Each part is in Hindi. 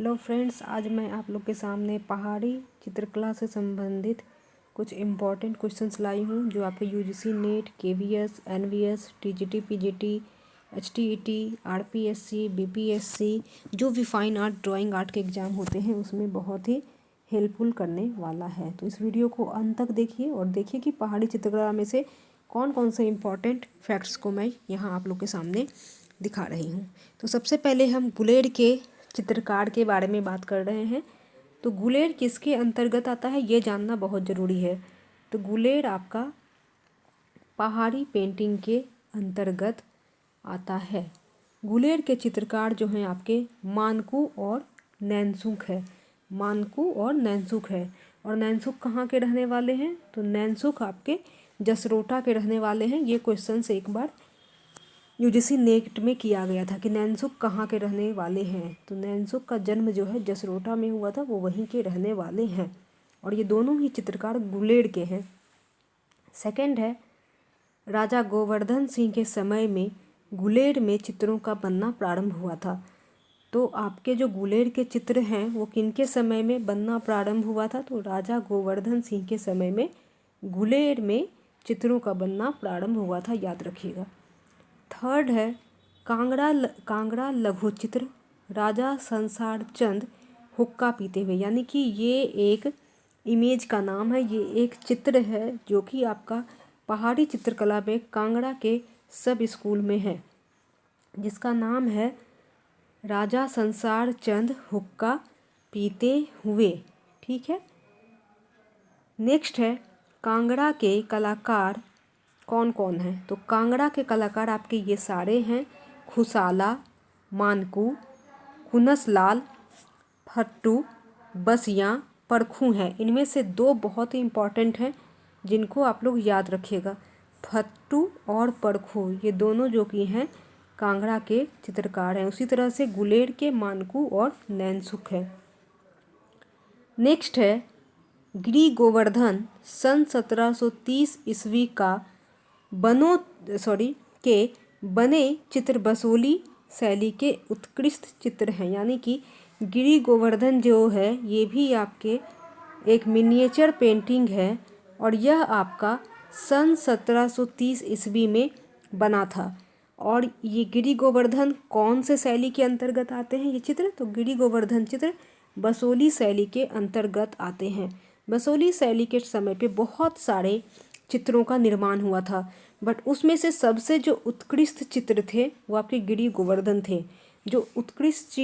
हेलो फ्रेंड्स, आज मैं आप लोग के सामने पहाड़ी चित्रकला से संबंधित कुछ इम्पॉर्टेंट क्वेश्चंस लाई हूँ जो आपके UGC NET, KVS, NVS, TGT, PGT, HTET, RPSC, BPSC, जो भी फाइन आर्ट, ड्राइंग आर्ट के एग्ज़ाम होते हैं उसमें बहुत ही हेल्पफुल करने वाला है। तो इस वीडियो को अंत तक देखिए और देखिए कि पहाड़ी चित्रकला में से कौन कौन से इम्पॉर्टेंट फैक्ट्स को मैं यहाँ आप लोग के सामने दिखा रही हूँ। तो सबसे पहले हम गुलेर के चित्रकार के बारे में बात कर रहे हैं। तो गुलेर किसके अंतर्गत आता है ये जानना बहुत ज़रूरी है। तो गुलेर आपका पहाड़ी पेंटिंग के अंतर्गत आता है। गुलेर के चित्रकार जो हैं आपके मानकू और नैनसुख है। मानकू और नैनसुख है। और नैनसुख कहाँ के रहने वाले हैं? तो नैनसुख आपके जसरोटा के रहने वाले हैं। ये क्वेश्चन से एक बार यूजीसी नेट में किया गया था कि नैनसुख कहाँ के रहने वाले हैं। तो नैनसुख का जन्म जो है जसरोटा में हुआ था, वो वहीं के रहने वाले हैं और ये दोनों ही चित्रकार गुलेर के हैं। सेकंड है, राजा गोवर्धन सिंह के समय में गुलेर में चित्रों का बनना प्रारंभ हुआ था। तो आपके जो गुलेर के चित्र हैं वो किनके समय में बनना प्रारंभ हुआ था? तो राजा गोवर्धन सिंह के समय में गुलेर में चित्रों का बनना प्रारंभ हुआ था, याद रखिएगा। थर्ड है, कांगड़ा लघु चित्र राजा संसार चंद हुक्का पीते हुए, यानी कि ये एक इमेज का नाम है, ये एक चित्र है जो कि आपका पहाड़ी चित्रकला में कांगड़ा के सब स्कूल में है, जिसका नाम है राजा संसार चंद हुक्का पीते हुए। ठीक है। नेक्स्ट है, कांगड़ा के कलाकार कौन कौन है? तो कांगड़ा के कलाकार आपके ये सारे हैं, खुसाला, मानकू, खुनसलाल, फट्टू, बसिया, परखू हैं। इनमें से दो बहुत ही इम्पॉर्टेंट हैं जिनको आप लोग याद रखिएगा। फट्टू और परखू ये दोनों जो कि हैं कांगड़ा के चित्रकार हैं। उसी तरह से गुलेर के मानकू और नैनसुख हैं। नेक्स्ट है, गिरि गोवर्धन सन 1730 ईस्वी का बने चित्र बसोली शैली के उत्कृष्ट चित्र हैं। यानी कि गिरि गोवर्धन जो है ये भी आपके एक मिनिएचर पेंटिंग है और यह आपका सन 1730 ईस्वी में बना था। और ये गिरि गोवर्धन कौन से शैली के अंतर्गत आते हैं ये चित्र? तो गिरि गोवर्धन चित्र बसोली शैली के अंतर्गत आते हैं। बसोली शैली के समय पे बहुत सारे चित्रों का निर्माण हुआ था, बट उसमें से सबसे जो उत्कृष्ट चित्र थे वो आपके गिरि गोवर्धन थे। जो उत्कृष्ट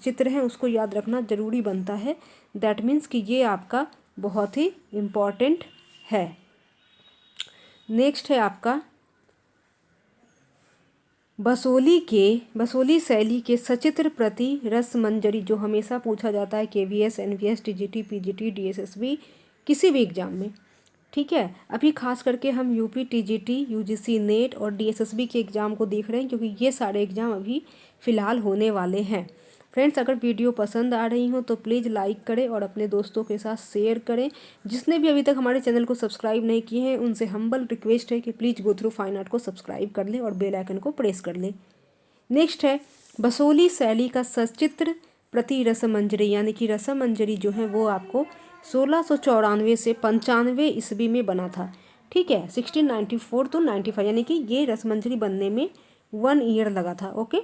चित्र हैं उसको याद रखना जरूरी बनता है। दैट मीन्स कि ये आपका बहुत ही इम्पॉर्टेंट है। नेक्स्ट है आपका बसोली शैली के सचित्र प्रति रसमंजरी, जो हमेशा पूछा जाता है KVS, NVS, TGT, PGT, DSSB किसी भी एग्जाम में। ठीक है। अभी खास करके हम यूपी, टीजीटी, यूजीसी नेट और डीएसएसबी के एग्ज़ाम को देख रहे हैं क्योंकि ये सारे एग्ज़ाम अभी फ़िलहाल होने वाले हैं। फ्रेंड्स, अगर वीडियो पसंद आ रही हो तो प्लीज़ लाइक करें और अपने दोस्तों के साथ शेयर करें। जिसने भी अभी तक हमारे चैनल को सब्सक्राइब नहीं किए हैं उनसे हम्बल रिक्वेस्ट है कि please go through fine art को सब्सक्राइब कर लें और बेल आइकन को प्रेस कर लें। नेक्स्ट है, बसोली शैली का सचित्र प्रति रसमंजरी, यानी कि रसमंजरी जो है वो आपको 1694 से 95 ईस्वी में बना था। ठीक है। 1694 to 95, यानी कि ये रसमंजरी बनने में 1 ईयर लगा था। ओके।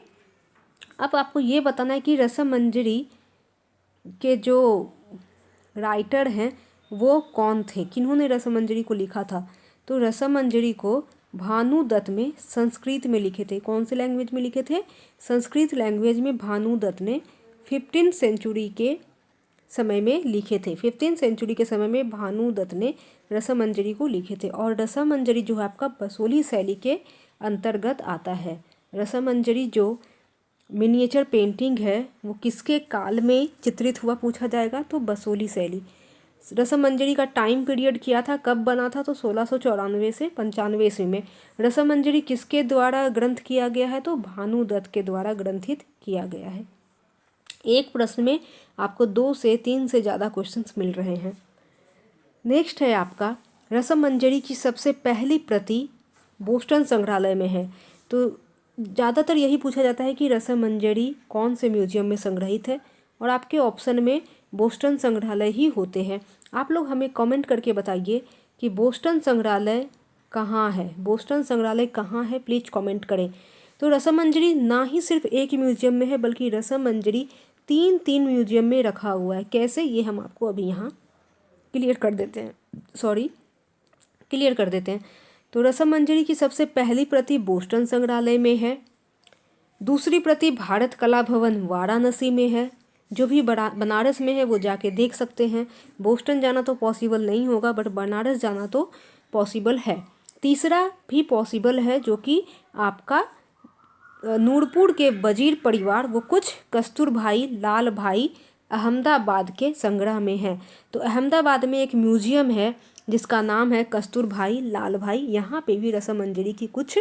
अब आपको ये बताना है कि रसमंजरी के जो राइटर हैं वो कौन थे, किन्होंने रसमंजरी को लिखा था? तो रसमंजरी को भानुदत्त में संस्कृत में लिखे थे। कौन से लैंग्वेज में लिखे थे? संस्कृत लैंग्वेज में भानुदत्त ने 15th सेंचुरी के समय में लिखे थे। 15th सेंचुरी के समय में भानुदत्त ने रसमंजरी को लिखे थे। और रसमंजरी जो है आपका बसोली शैली के अंतर्गत आता है। रसमंजरी जो मिनिएचर पेंटिंग है वो किसके काल में चित्रित हुआ पूछा जाएगा? तो बसोली शैली। रसमंजरी का टाइम पीरियड किया था, कब बना था? तो 1694 से 95 ईस्वी में। रसमंजरी किसके द्वारा ग्रंथ किया गया है? तो भानुदत्त के द्वारा ग्रंथित किया गया है। एक प्रश्न में आपको 2 से 3 से ज़्यादा क्वेश्चंस मिल रहे हैं। नेक्स्ट है आपका, रसमंजरी की सबसे पहली प्रति बोस्टन संग्रहालय में है। तो ज़्यादातर यही पूछा जाता है कि रसमंजरी कौन से म्यूजियम में संग्रहित है और आपके ऑप्शन में बोस्टन संग्रहालय ही होते हैं। आप लोग हमें कमेंट करके बताइए कि बोस्टन संग्रहालय कहाँ है, बोस्टन संग्रहालय कहाँ है, प्लीज़ कमेंट करें। तो रसमंजरी ना ही सिर्फ एक म्यूजियम में है बल्कि रसमंजरी 3 म्यूजियम में रखा हुआ है। कैसे, ये हम आपको अभी यहाँ क्लियर कर देते हैं। तो रसमंजरी की सबसे पहली प्रति बोस्टन संग्रहालय में है। दूसरी प्रति भारत कला भवन वाराणसी में है। जो भी बनारस में है वो जाके देख सकते हैं। बोस्टन जाना तो पॉसिबल नहीं होगा, बट बनारस जाना तो पॉसिबल है। तीसरा भी पॉसिबल है, जो कि आपका नूरपुर के वजीर परिवार वो कुछ कस्तूर भाई लाल भाई अहमदाबाद के संग्रह में है। तो अहमदाबाद में एक म्यूजियम है जिसका नाम है कस्तूर भाई लाल भाई। यहाँ पे भी रसमंजरी की कुछ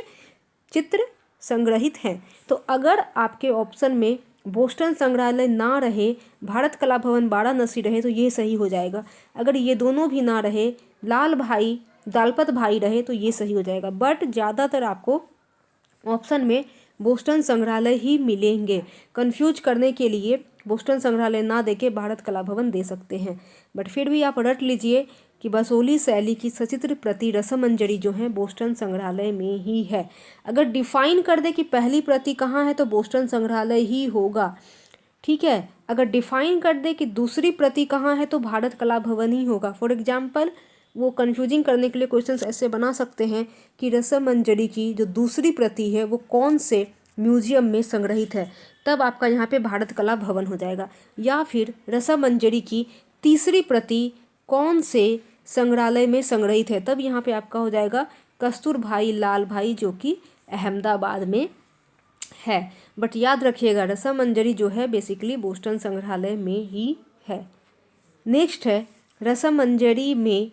चित्र संग्रहित हैं। तो अगर आपके ऑप्शन में बोस्टन संग्रहालय ना रहे, भारत कला भवन वाराणसी रहे, तो ये सही हो जाएगा। अगर ये दोनों भी ना रहे, दालपत भाई रहे, तो ये सही हो जाएगा। बट ज़्यादातर आपको ऑप्शन में बोस्टन संग्रहालय ही मिलेंगे। कंफ्यूज करने के लिए बोस्टन संग्रहालय ना देके भारत कला भवन दे सकते हैं। बट फिर भी आप रट लीजिए कि बसोली शैली की सचित्र प्रति रसमंजरी जो है बोस्टन संग्रहालय में ही है। अगर डिफाइन कर दे कि पहली प्रति कहाँ है तो बोस्टन संग्रहालय ही होगा, ठीक है। अगर डिफाइन कर दे कि दूसरी प्रति कहाँ है तो भारत कला भवन ही होगा। फॉर एग्जाम्पल, वो कन्फ्यूजिंग करने के लिए क्वेश्चंस ऐसे बना सकते हैं कि रसमंजरी की जो दूसरी प्रति है वो कौन से म्यूजियम में संग्रहित है, तब आपका यहाँ पे भारत कला भवन हो जाएगा। या फिर रसमंजरी की तीसरी प्रति कौन से संग्रहालय में संग्रहित है, तब यहाँ पे आपका हो जाएगा कस्तूर भाई लाल भाई, जो कि अहमदाबाद में है। बट याद रखिएगा रसमंजरी जो है बेसिकली बोस्टन संग्रहालय में ही है। नेक्स्ट है, रसमंजरी में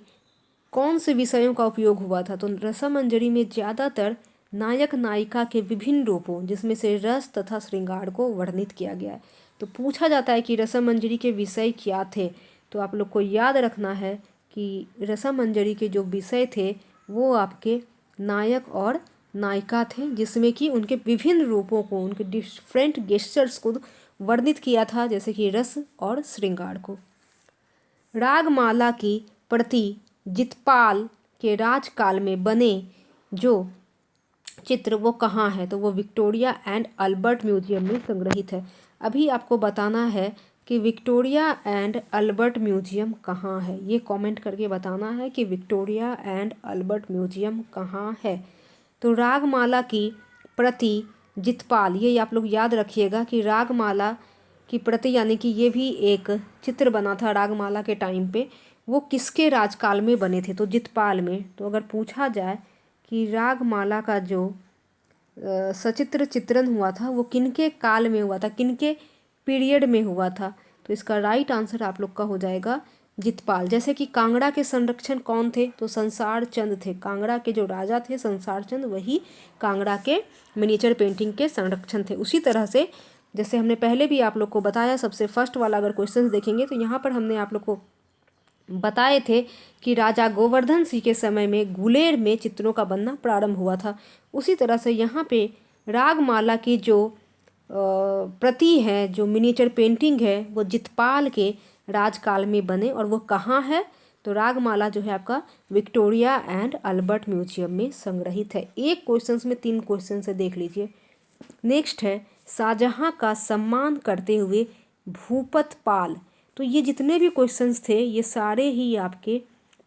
कौन से विषयों का उपयोग हुआ था। तो रसमंजरी में ज़्यादातर नायक नायिका के विभिन्न रूपों जिसमें से रस तथा श्रृंगार को वर्णित किया गया है। तो पूछा जाता है कि रसमंजरी के विषय क्या थे, तो आप लोग को याद रखना है कि रसमंजरी के जो विषय थे वो आपके नायक और नायिका थे, जिसमें कि उनके विभिन्न रूपों को, उनके डिफरेंट गेस्चर्स को वर्णित किया था, जैसे कि रस और श्रृंगार को। रागमाला की प्रति जितपाल के राजकाल में बने जो चित्र वो कहाँ है, तो वो विक्टोरिया एंड अल्बर्ट म्यूजियम में संग्रहित है। अभी आपको बताना है कि विक्टोरिया एंड अल्बर्ट म्यूजियम कहाँ है। ये कमेंट करके बताना है कि विक्टोरिया एंड अल्बर्ट म्यूजियम कहाँ है। तो रागमाला की प्रति जितपाल, ये आप लोग याद रखिएगा कि रागमाला की प्रति यानी कि ये भी एक चित्र बना था रागमाला के टाइम पे, वो किसके राजकाल में बने थे, तो जितपाल में। तो अगर पूछा जाए कि रागमाला का जो सचित्र चित्रण हुआ था वो किनके काल में हुआ था, किनके पीरियड में हुआ था, तो इसका राइट आंसर आप लोग का हो जाएगा जितपाल। जैसे कि कांगड़ा के संरक्षण कौन थे, तो संसार चंद थे। कांगड़ा के जो राजा थे संसार चंद, वही कांगड़ा के मिनिएचर पेंटिंग के संरक्षण थे। उसी तरह से जैसे हमने पहले भी आप लोग को बताया, सबसे फर्स्ट वाला अगर क्वेश्चन देखेंगे तो यहाँ पर हमने आप लोग को बताए थे कि राजा गोवर्धन सिंह के समय में गुलेर में चित्रों का बनना प्रारंभ हुआ था। उसी तरह से यहाँ पे रागमाला की जो प्रति है, जो मिनिएचर पेंटिंग है, वो जितपाल के राजकाल में बने और वो कहाँ है, तो रागमाला जो है आपका विक्टोरिया एंड अल्बर्ट म्यूजियम में संग्रहित है। एक क्वेश्चन में 3 क्वेश्चन से देख लीजिए। नेक्स्ट है, शाहजहां का सम्मान करते हुए भूपतपाल। तो ये जितने भी क्वेश्चंस थे ये सारे ही आपके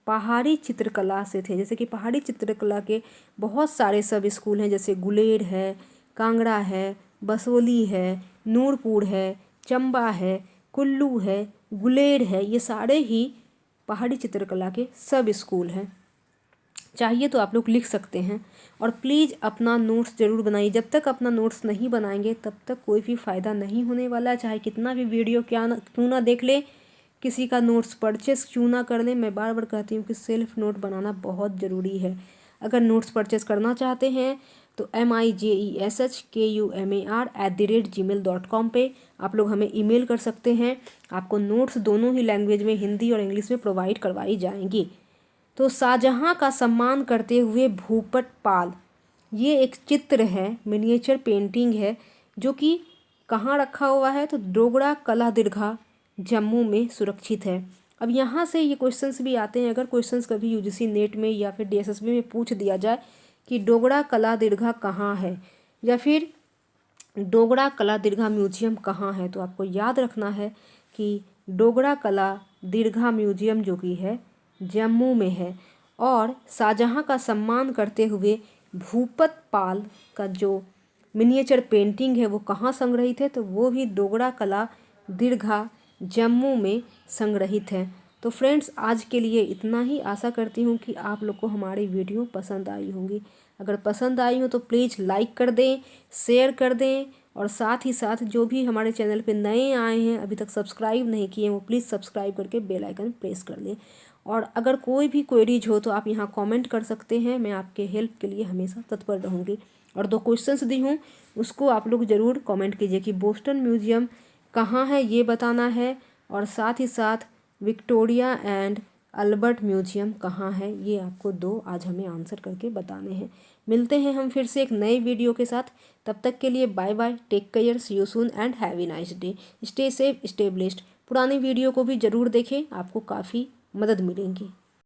पहाड़ी चित्रकला से थे। जैसे कि पहाड़ी चित्रकला के बहुत सारे सब स्कूल हैं, जैसे गुलेर है, कांगड़ा है, बसोली है, नूरपुर है, चंबा है, कुल्लू है, गुलेर है, ये सारे ही पहाड़ी चित्रकला के सब स्कूल हैं। चाहिए तो आप लोग लिख सकते हैं। और प्लीज़ अपना नोट्स ज़रूर बनाइए। जब तक अपना नोट्स नहीं बनाएंगे तब तक कोई भी फ़ायदा नहीं होने वाला है। चाहे कितना भी वीडियो क्यों ना देख ले, किसी का नोट्स परचेस क्यों ना कर ले, मैं बार बार कहती हूँ कि सेल्फ नोट बनाना बहुत ज़रूरी है। अगर नोट्स परचेस करना चाहते हैं तो MIJESHKUMAR@gmail.com पे आप लोग हमें ईमेल कर सकते हैं। आपको नोट्स दोनों ही लैंग्वेज में, हिंदी और इंग्लिश में प्रोवाइड करवाई जाएंगी। तो शाहजहां का सम्मान करते हुए भूपतपाल, ये एक चित्र है, मिनिएचर पेंटिंग है, जो कि कहाँ रखा हुआ है, तो डोगरा कला दीर्घा जम्मू में सुरक्षित है। अब यहाँ से ये क्वेश्चंस भी आते हैं, अगर क्वेश्चंस कभी यूजीसी नेट में या फिर डीएसएसबी में पूछ दिया जाए कि डोगरा कला दीर्घा कहाँ है या फिर डोगरा कला दीर्घा म्यूजियम कहाँ है, तो आपको याद रखना है कि डोगरा कला दीर्घा म्यूजियम जो कि है जम्मू में है। और शाहजहाँ का सम्मान करते हुए भूपत पाल का जो मिनिएचर पेंटिंग है वो कहाँ संग्रहित है, तो वो भी डोगरा कला दीर्घा जम्मू में संग्रहित है। तो फ्रेंड्स, आज के लिए इतना ही। आशा करती हूँ कि आप लोग को हमारी वीडियो पसंद आई होंगी। अगर पसंद आई हो तो प्लीज़ लाइक कर दें, शेयर कर दें, और साथ ही साथ जो भी हमारे चैनल पे नए आए हैं अभी तक सब्सक्राइब नहीं किए वो प्लीज़ सब्सक्राइब करके बेल आइकन प्रेस कर लें। और अगर कोई भी क्वेरीज हो तो आप यहाँ कमेंट कर सकते हैं, मैं आपके हेल्प के लिए हमेशा तत्पर रहूँगी। और 2 क्वेश्चंस दी हूँ उसको आप लोग ज़रूर कमेंट कीजिए कि बोस्टन म्यूजियम कहाँ है ये बताना है, और साथ ही साथ विक्टोरिया एंड अल्बर्ट म्यूजियम कहाँ है, ये आपको 2 आज हमें आंसर करके बताने हैं। मिलते हैं हम फिर से एक नई वीडियो के साथ, तब तक के लिए bye bye, take care, see you soon and have a nice day, stay safe, stay blessed. पुरानी वीडियो को भी ज़रूर देखें, आपको काफ़ी मदद मिलेंगी।